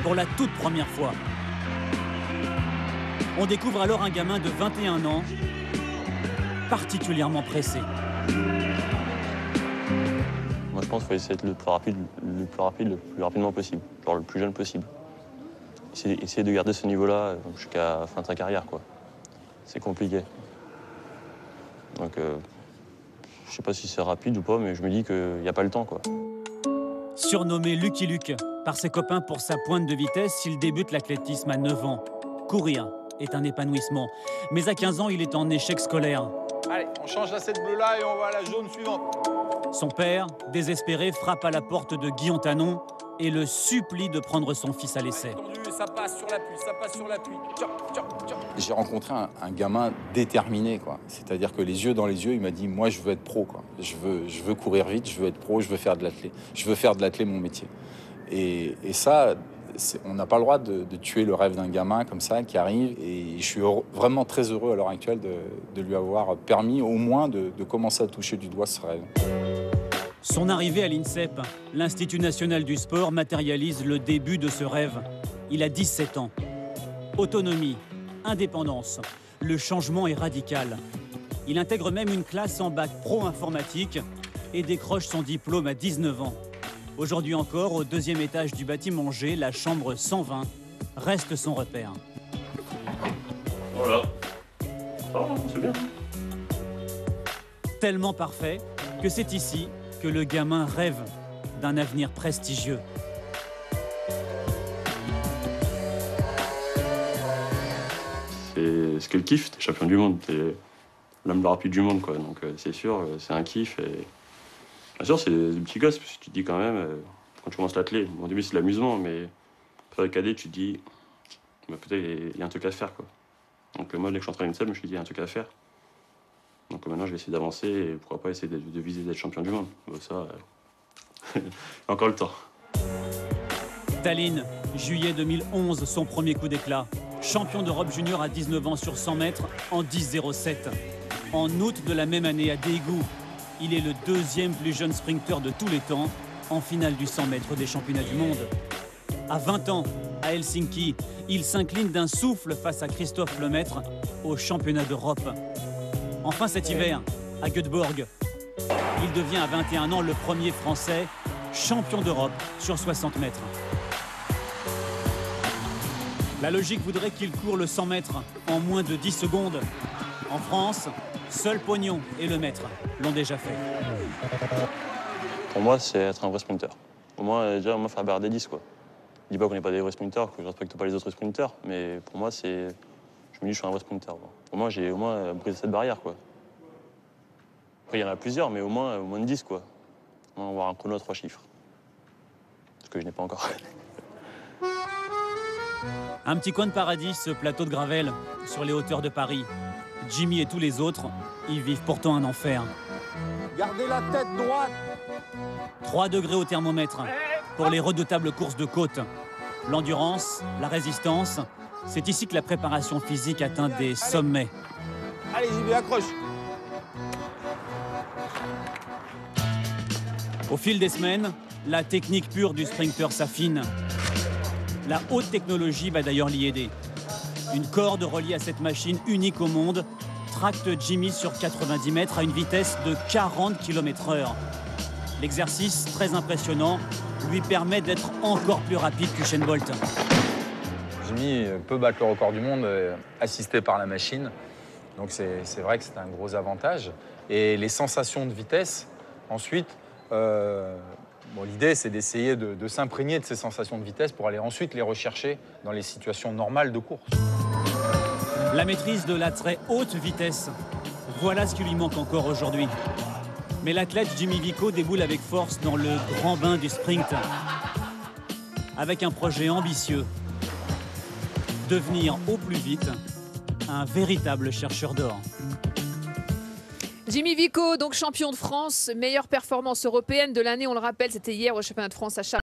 pour la toute première fois. On découvre alors un gamin de 21 ans, particulièrement pressé. Moi, je pense qu'il faut essayer d'être le plus rapidement possible, genre le plus jeune possible. Essayer de garder ce niveau-là jusqu'à la fin de sa carrière, quoi. C'est compliqué. Donc, je sais pas si c'est rapide ou pas, mais je me dis qu'il n'y a pas le temps, quoi. Surnommé Lucky Luke par ses copains pour sa pointe de vitesse, il débute l'athlétisme à 9 ans. Courir est un épanouissement, mais à 15 ans, il est en échec scolaire. Allez, on change à cette bleue-là et on va à la jaune suivante. Son père, désespéré, frappe à la porte de Guillaume Tanon et le supplie de prendre son fils à l'essai. Ça passe sur l'appui, ça passe sur l'appui. J'ai rencontré un gamin déterminé, quoi. C'est-à-dire que les yeux dans les yeux, il m'a dit « Moi, je veux être pro, quoi. Je veux courir vite, je veux être pro, je veux faire de l'athlé. Je veux faire de l'athlé mon métier. » Et ça, on n'a pas le droit de tuer le rêve d'un gamin comme ça qui arrive. Et je suis vraiment très heureux à l'heure actuelle de lui avoir permis au moins de commencer à toucher du doigt ce rêve. Son arrivée à l'INSEP, l'Institut national du sport, matérialise le début de ce rêve. Il a 17 ans. Autonomie, indépendance, le changement est radical. Il intègre même une classe en bac pro informatique et décroche son diplôme à 19 ans. Aujourd'hui encore, au 2e étage du bâtiment G, la chambre 120 reste son repère. Voilà. Oh, c'est bien. Tellement parfait que c'est ici que le gamin rêve d'un avenir prestigieux. C'est ce que le kiff, t'es champion du monde, t'es l'homme le rapide du monde, quoi. Donc c'est sûr, c'est un kiff. Et... Bien sûr, c'est des petits gosses, parce que tu te dis quand même, quand tu commences l'athlé, au début c'est de l'amusement, mais après le cadet, tu te dis, bah, peut-être il y a un truc à faire, quoi. Donc moi, dès que je suis entré à l'INSEP, je me suis dit, il y a un truc à faire. Donc maintenant, je vais essayer d'avancer et pourquoi pas essayer de viser d'être champion du monde. Bon, ça, encore le temps. Tallinn, juillet 2011, son premier coup d'éclat. Champion d'Europe junior à 19 ans sur 100 mètres en 10,07. En août de la même année à Daegu, il est le 2e plus jeune sprinter de tous les temps en finale du 100 mètres des championnats du monde. À 20 ans, à Helsinki, il s'incline d'un souffle face à Christophe Lemaître au championnat d'Europe. Enfin cet hiver, à Göteborg, il devient à 21 ans le premier Français champion d'Europe sur 60 mètres. La logique voudrait qu'il court le 100 mètres en moins de 10 secondes. En France, seul Pognon et Lemaître l'ont déjà fait. Pour moi, c'est être un vrai sprinter. Au moins, déjà, faire barre des 10, quoi. Je dis pas qu'on n'est pas des vrais sprinters, que je respecte pas les autres sprinters, mais pour moi, c'est... Je me dis, je suis un vrai sprinter. Quoi. Au moins, j'ai brisé cette barrière, quoi. Après, il y en a plusieurs, mais au moins de 10, quoi. On va avoir un chrono à 3 chiffres. Ce que je n'ai pas encore. Un petit coin de paradis, ce plateau de Gravelle, sur les hauteurs de Paris. Jimmy et tous les autres y vivent pourtant un enfer. Gardez la tête droite. 3 degrés au thermomètre pour les redoutables courses de côte. L'endurance, la résistance, c'est ici que la préparation physique atteint des sommets. Allez, JB, accroche. Au fil des semaines, la technique pure du sprinter s'affine. La haute technologie va d'ailleurs l'y aider. Une corde reliée à cette machine unique au monde tracte Jimmy sur 90 mètres à une vitesse de 40 km/h. L'exercice, très impressionnant, lui permet d'être encore plus rapide qu'Usain Bolt. Jimmy peut battre le record du monde assisté par la machine. Donc c'est vrai que c'est un gros avantage. Et les sensations de vitesse, ensuite, l'idée c'est d'essayer de s'imprégner de ces sensations de vitesse pour aller ensuite les rechercher dans les situations normales de course. La maîtrise de la très haute vitesse, voilà ce qui lui manque encore aujourd'hui. Mais l'athlète Jimmy Vico déboule avec force dans le grand bain du sprint. Avec un projet ambitieux, devenir au plus vite un véritable chercheur d'or. Jimmy Vico, donc champion de France, meilleure performance européenne de l'année, on le rappelle, c'était hier au championnat de France à Charles.